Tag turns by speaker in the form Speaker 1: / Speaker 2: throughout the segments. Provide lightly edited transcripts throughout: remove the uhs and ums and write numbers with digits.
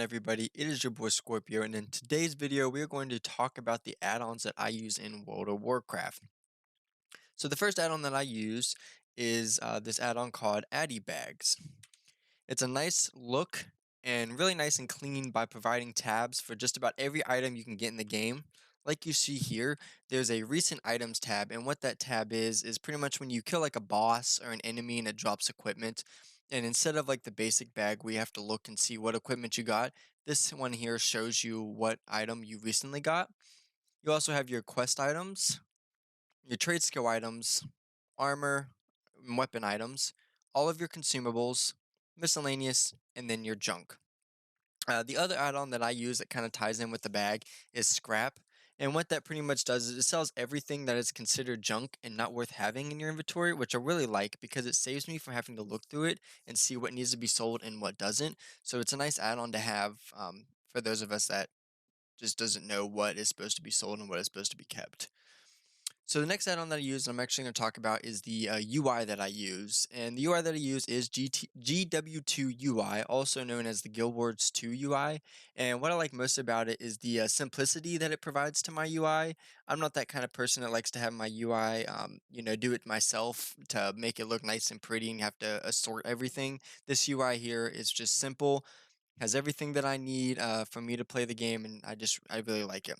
Speaker 1: everybody? It is your boy Scorpio, and in today's video, we are going to talk about the add-ons that I use in World of Warcraft. So the first add-on that I use is this add-on called Addy Bags. It's a nice look and really nice and clean by providing tabs for just about every item you can get in the game. Like you see here, there's a recent items tab, and what that tab is pretty much when you kill like a boss or an enemy and it drops equipment. And instead of like the basic bag, we have to look and see what equipment you got. This one here shows you what item you recently got. You also have your quest items, your trade skill items, armor, and weapon items, all of your consumables, miscellaneous, and then your junk. The other add-on that I use that kind of ties in with the bag is scrap. And what that pretty much does is it sells everything that is considered junk and not worth having in your inventory, which I really like because it saves me from having to look through it and see what needs to be sold and what doesn't. So it's a nice add-on to have for those of us that just doesn't know what is supposed to be sold and what is supposed to be kept. So the next add-on that I use, and I'm actually going to talk about, is the UI that I use. And the UI that I use is GW2 UI, also known as the Guild Wars 2 UI. And what I like most about it is the simplicity that it provides to my UI. I'm not that kind of person that likes to have my UI, do it myself to make it look nice and pretty and have to assort everything. This UI here is just simple, has everything that I need for me to play the game, and I really like it.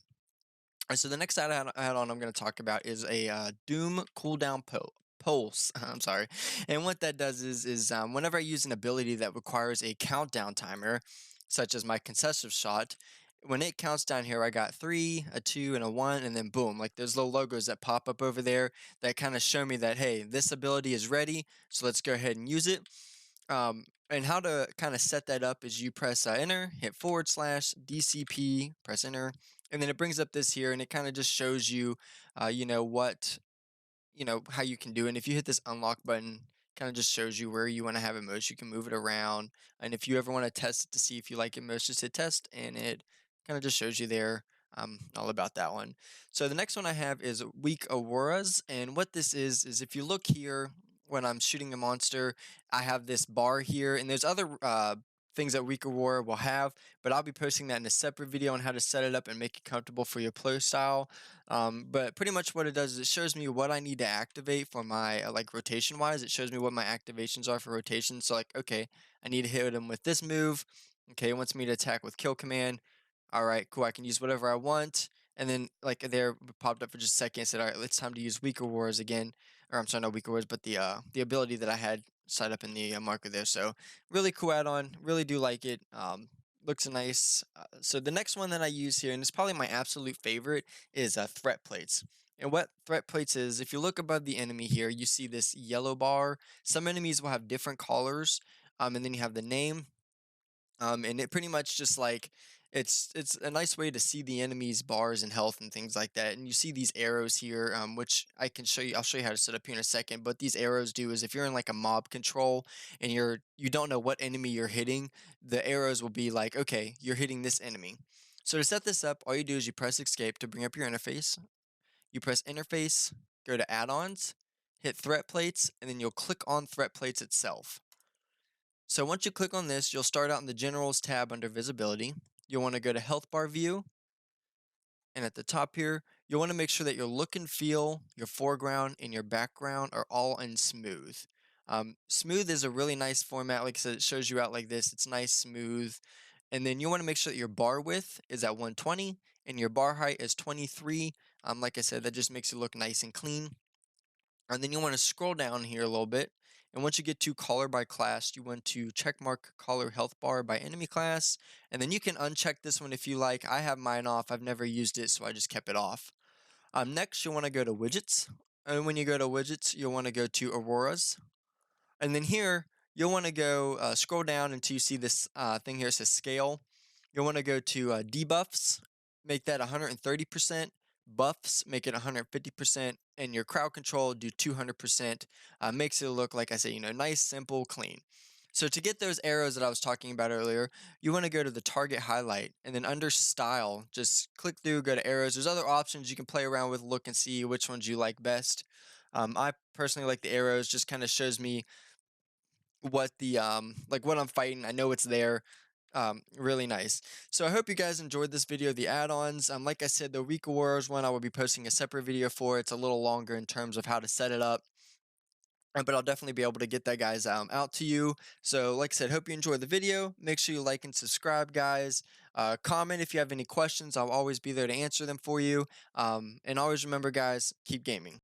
Speaker 1: Alright, so the next add-on I'm going to talk about is a Pulse. I'm sorry, and what that does is whenever I use an ability that requires a countdown timer, such as my concessive shot, when it counts down here, I got 3, a 2, and a 1, and then boom, like those little logos that pop up over there that kind of show me that hey, this ability is ready, so let's go ahead and use it. And how to kind of set that up is you press enter, hit / DCP, press enter, and then it brings up this here, and it kind of just shows you, what, how you can do it. And if you hit this unlock button, kind of just shows you where you want to have it most. You can move it around, and if you ever want to test it to see if you like it most, just hit test, and it kind of just shows you there. All about that one. So the next one I have is weak auroras, and what this is if you look here when I'm shooting a monster, I have this bar here, and there's other things that weak aurora will have, but I'll be posting that in a separate video on how to set it up and make it comfortable for your play style. But pretty much what it does is it shows me what I need to activate for my like rotation wise. It shows me what my activations are for rotation. So like, okay, I need to hit him with this move. Okay, it wants me to attack with kill command. All right, cool. I can use whatever I want. And then like there popped up for just a second. It said, all right, it's time to use weaker wars again. Or I'm sorry, not weaker wars, but the ability that I had set up in the marker there. So really cool add-on. Really do like it. Looks nice. So the next one that I use here, and it's probably my absolute favorite, is threat plates. And what threat plates is, if you look above the enemy here, you see this yellow bar. Some enemies will have different colors, and then you have the name. And it pretty much just like it's a nice way to see the enemy's bars and health and things like that. And you see these arrows here, which I can show you. I'll show you how to set up here in a second. But these arrows do is if you're in like a mob control and you don't know what enemy you're hitting, the arrows will be like, okay, you're hitting this enemy. So to set this up, all you do is you press escape to bring up your interface. You press interface, go to add-ons, hit threat plates, and then you'll click on threat plates itself. So once you click on this, you'll start out in the Generals tab under Visibility. You'll want to go to Health Bar View, and at the top here, you'll want to make sure that your look and feel, your foreground, and your background are all in Smooth. Smooth is a really nice format. Like I said, it shows you out like this. It's nice, smooth. And then you want to make sure that your bar width is at 120 and your bar height is 23. Like I said, that just makes it look nice and clean. And then you want to scroll down here a little bit. And once you get to color by class, you want to check mark color health bar by enemy class. And then you can uncheck this one if you like. I have mine off. I've never used it, so I just kept it off. Next, you want to go to widgets. And when you go to widgets, you'll want to go to auroras. And then here, you'll want to go scroll down until you see this thing here. It says scale. You'll want to go to debuffs, make that 130%. Buffs, make it 150%, and your crowd control, do 200%. Makes it look, like I said, nice, simple, clean. So to get those arrows that I was talking about earlier, you want to go to the target highlight, and then under style, just click through, go to arrows. There's other options you can play around with, look and see which ones you like best. I personally like the arrows, just kind of shows me what the like what I'm fighting. I know it's there. really nice. So I hope you guys enjoyed this video, the add-ons. Like I said, the Week of Warriors one, I will be posting a separate video for. It's a little longer in terms of how to set it up. But I'll definitely be able to get that, guys, out to you. So, like I said, hope you enjoyed the video. Make sure you like and subscribe, guys. Comment if you have any questions. I'll always be there to answer them for you. And always remember, guys, keep gaming.